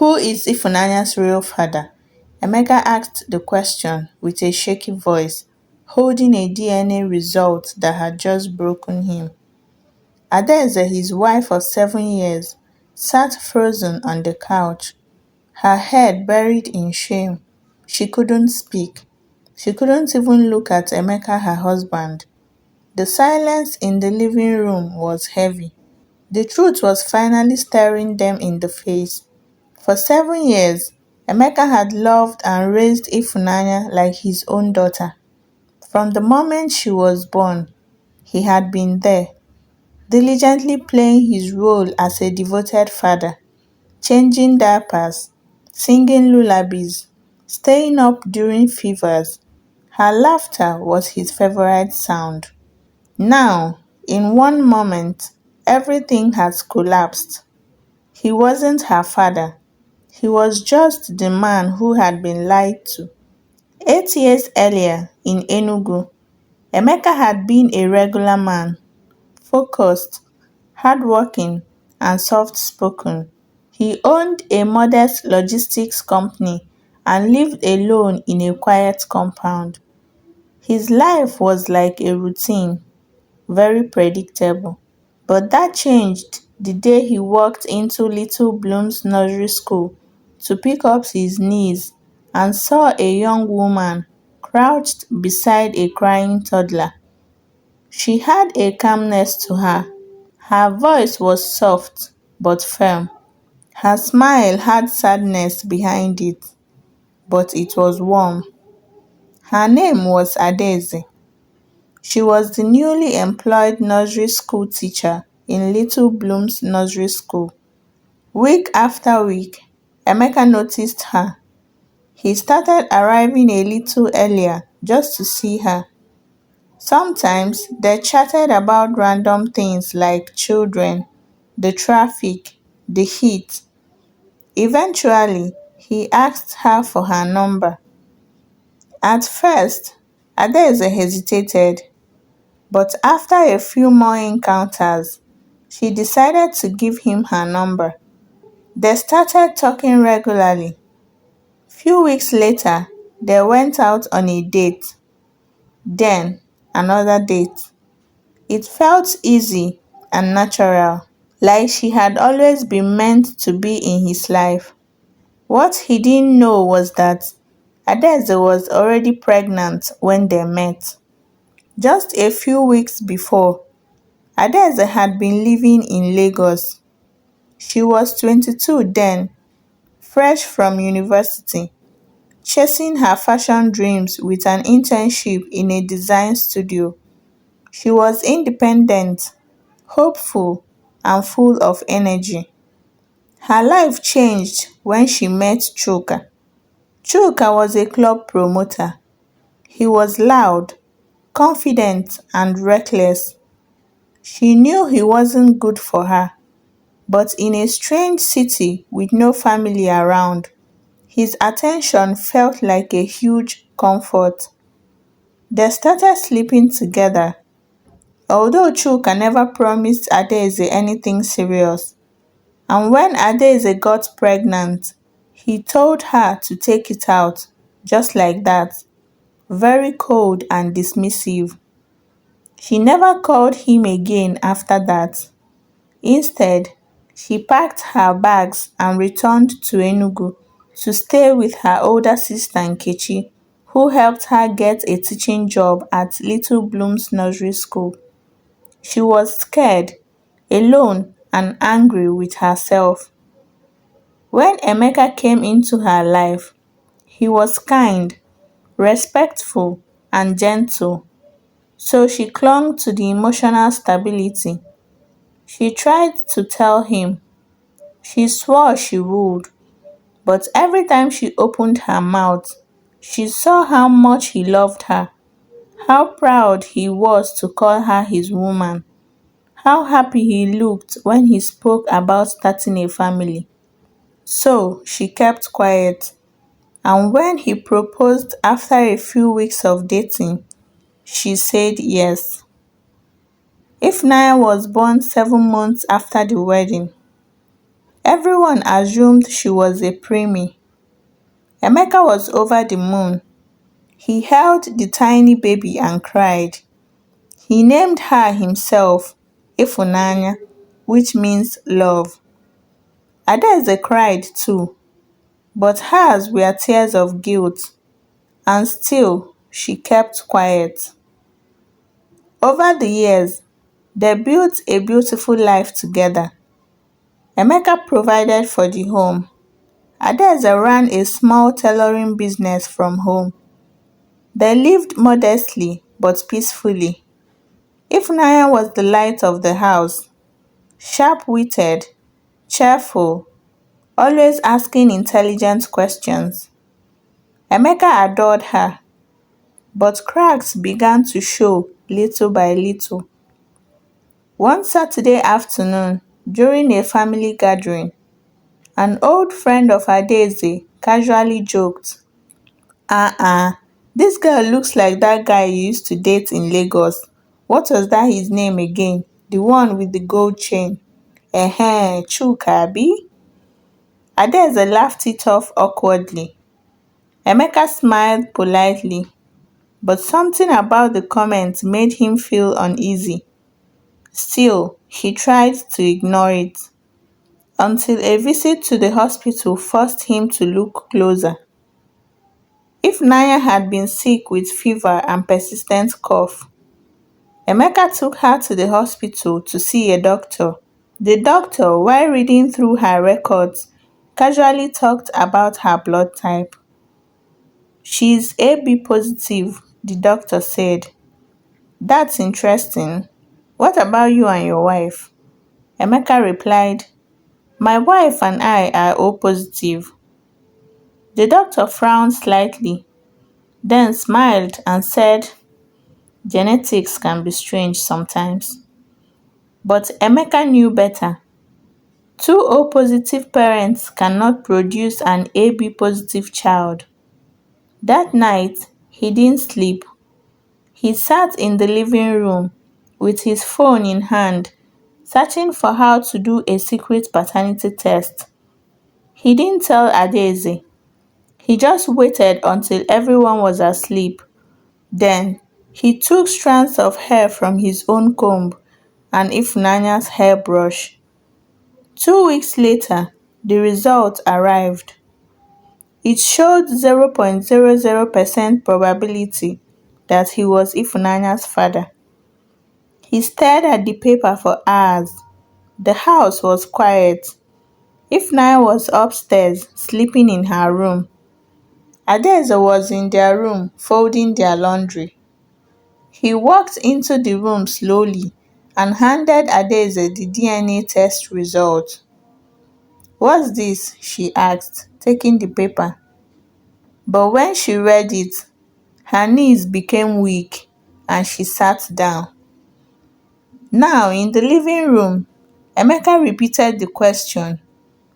Who is Ifunanya's real father? Emeka asked the question with a shaky voice, holding a DNA result that had just broken him. Adaeze, his wife of 7 years, sat frozen on the couch, her head buried in shame. She couldn't speak. She couldn't even look at Emeka, her husband. The silence in the living room was heavy. The truth was finally staring them in the face. For 7 years, Emeka had loved and raised Ifunanya like his own daughter. From the moment she was born, he had been there, diligently playing his role as a devoted father, changing diapers, singing lullabies, staying up during fevers. Her laughter was his favorite sound. Now, in one moment, everything has collapsed. He wasn't her father. He was just the man who had been lied to. 8 years earlier, in Enugu, Emeka had been a regular man, focused, hardworking, and soft-spoken. He owned a modest logistics company and lived alone in a quiet compound. His life was like a routine, very predictable. But that changed the day he walked into Little Bloom's nursery school to pick up his niece and saw a young woman crouched beside a crying toddler. She had a calmness to her. Her voice was soft but firm. Her smile had sadness behind it, but it was warm. Her name was Adaeze. She was the newly employed nursery school teacher in Little Bloom's nursery school. Week after week, Emeka noticed her. He started arriving a little earlier just to see her. Sometimes they chatted about random things like children, the traffic, the heat. Eventually, he asked her for her number. At first, Adaeze hesitated, but after a few more encounters, she decided to give him her number. They started talking regularly. Few weeks later, they went out on a date. Then, another date. It felt easy and natural, like she had always been meant to be in his life. What he didn't know was that Adaeze was already pregnant when they met. Just a few weeks before, Adaeze had been living in Lagos. She was 22 then, fresh from university, chasing her fashion dreams with an internship in a design studio. She was independent, hopeful, and full of energy. Her life changed when she met Chuka. Chuka was a club promoter. He was loud, confident, and reckless. She knew he wasn't good for her, but in a strange city with no family around, his attention felt like a huge comfort. They started sleeping together. Although Chuka never promised Adaeze anything serious, and when Adaeze got pregnant, he told her to take it out, just like that, very cold and dismissive. She never called him again after that. Instead, she packed her bags and returned to Enugu to stay with her older sister Nkechi, who helped her get a teaching job at Little Bloom's nursery school. She was scared, alone, and angry with herself. When Emeka came into her life, he was kind, respectful, and gentle, so she clung to the emotional stability. She tried to tell him, she swore she would, but every time she opened her mouth, she saw how much he loved her, how proud he was to call her his woman, how happy he looked when he spoke about starting a family. So she kept quiet, and when he proposed after a few weeks of dating, she said yes. Ifunanya was born 7 months after the wedding. Everyone assumed she was a preemie. Emeka was over the moon. He held the tiny baby and cried. He named her himself Ifunanya, which means love. Adaeze cried too, but hers were tears of guilt, and still she kept quiet. Over the years, they built a beautiful life together. Emeka provided for the home. Adaeze ran a small tailoring business from home. They lived modestly but peacefully. Ifunanya was the light of the house, sharp-witted, cheerful, always asking intelligent questions. Emeka adored her, but cracks began to show little by little. One Saturday afternoon, during a family gathering, an old friend of Adaeze casually joked, "Uh-uh, this girl looks like that guy you used to date in Lagos. What was that his name again? The one with the gold chain." Chuka, abi? Adaeze laughed it off awkwardly. Emeka smiled politely, but something about the comment made him feel uneasy. Still, he tried to ignore it, until a visit to the hospital forced him to look closer. If Naya had been sick with fever and persistent cough, Emeka took her to the hospital to see a doctor. The doctor, while reading through her records, casually talked about her blood type. "She's AB positive," the doctor said. "That's interesting. What about you and your wife?" Emeka replied, "My wife and I are O positive." The doctor frowned slightly, then smiled and said, "Genetics can be strange sometimes." But Emeka knew better. Two O positive parents cannot produce an AB positive child. That night, he didn't sleep. He sat in the living room with his phone in hand, searching for how to do a secret paternity test. He didn't tell Adaeze. He just waited until everyone was asleep. Then, he took strands of hair from his own comb and Ifunanya's hairbrush. 2 weeks later, the result arrived. It showed 0.00% probability that he was Ifunanya's father. He stared at the paper for hours. The house was quiet. Ifunanya was upstairs, sleeping in her room. Adaeze was in their room, folding their laundry. He walked into the room slowly and handed Adaeze the DNA test result. "What's this?" she asked, taking the paper. But when she read it, her knees became weak and she sat down. Now, in the living room, Emeka repeated the question,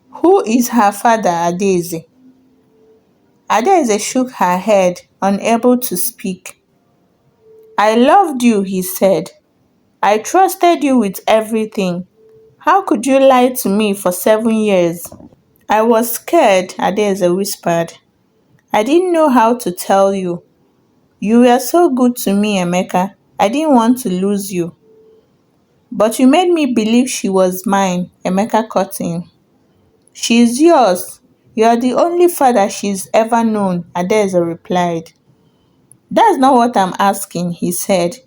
"Who is her father, Adaeze?" Adaeze shook her head, unable to speak. "I loved you," he said. "I trusted you with everything. How could you lie to me for 7 years?" "I was scared," Adaeze whispered. "I didn't know how to tell you. You were so good to me, Emeka. I didn't want to lose you." "But you made me believe she was mine," Emeka cut in. "She's yours. You're the only father she's ever known," Adaeze replied. "That's not what I'm asking," he said.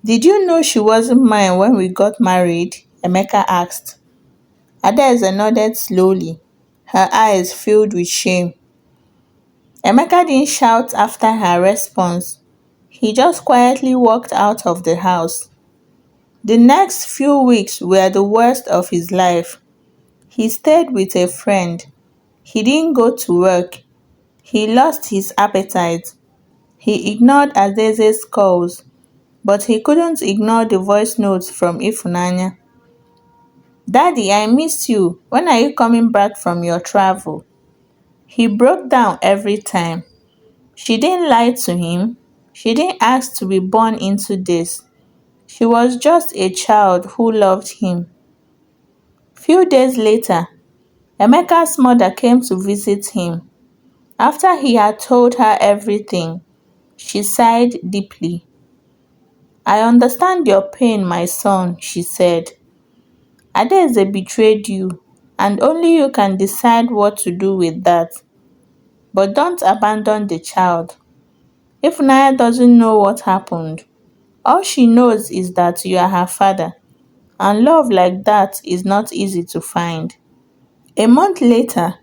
"Did you know she wasn't mine when we got married?" Emeka asked. Adaeze nodded slowly, her eyes filled with shame. Emeka didn't shout after her response. He just quietly walked out of the house. The next few weeks were the worst of his life. He stayed with a friend. He didn't go to work. He lost his appetite. He ignored Adaeze's calls, but he couldn't ignore the voice notes from Ifunanya. "Daddy, I miss you. When are you coming back from your travel?" He broke down every time. She didn't lie to him. She didn't ask to be born into this. She was just a child who loved him. Few days later, Emeka's mother came to visit him. After he had told her everything, she sighed deeply. "I understand your pain, my son," she said. "Adaeze betrayed you, and only you can decide what to do with that. But don't abandon the child. Ifunanya doesn't know what happened. All she knows is that you are her father, and love like that is not easy to find." A month later,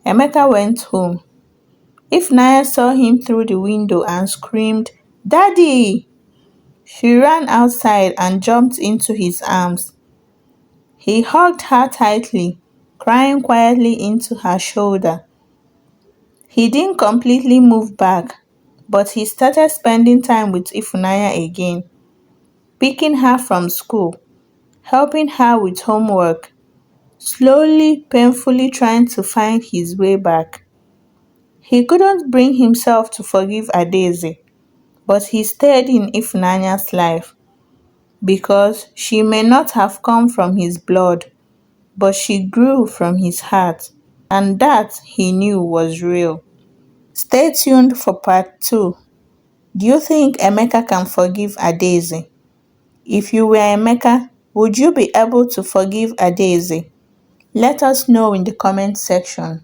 Emeka went home. Ifunanya saw him through the window and screamed, "Daddy!" She ran outside and jumped into his arms. He hugged her tightly, crying quietly into her shoulder. He didn't completely move back, but he started spending time with Ifunanya again, picking her from school, helping her with homework, slowly, painfully trying to find his way back. He couldn't bring himself to forgive Adaeze, but he stayed in Ifunanya's life because she may not have come from his blood, but she grew from his heart, and that he knew was real. Stay tuned for part 2. Do you think Emeka can forgive Adaeze? If you were Emeka, would you be able to forgive Adaeze? Let us know in the comment section.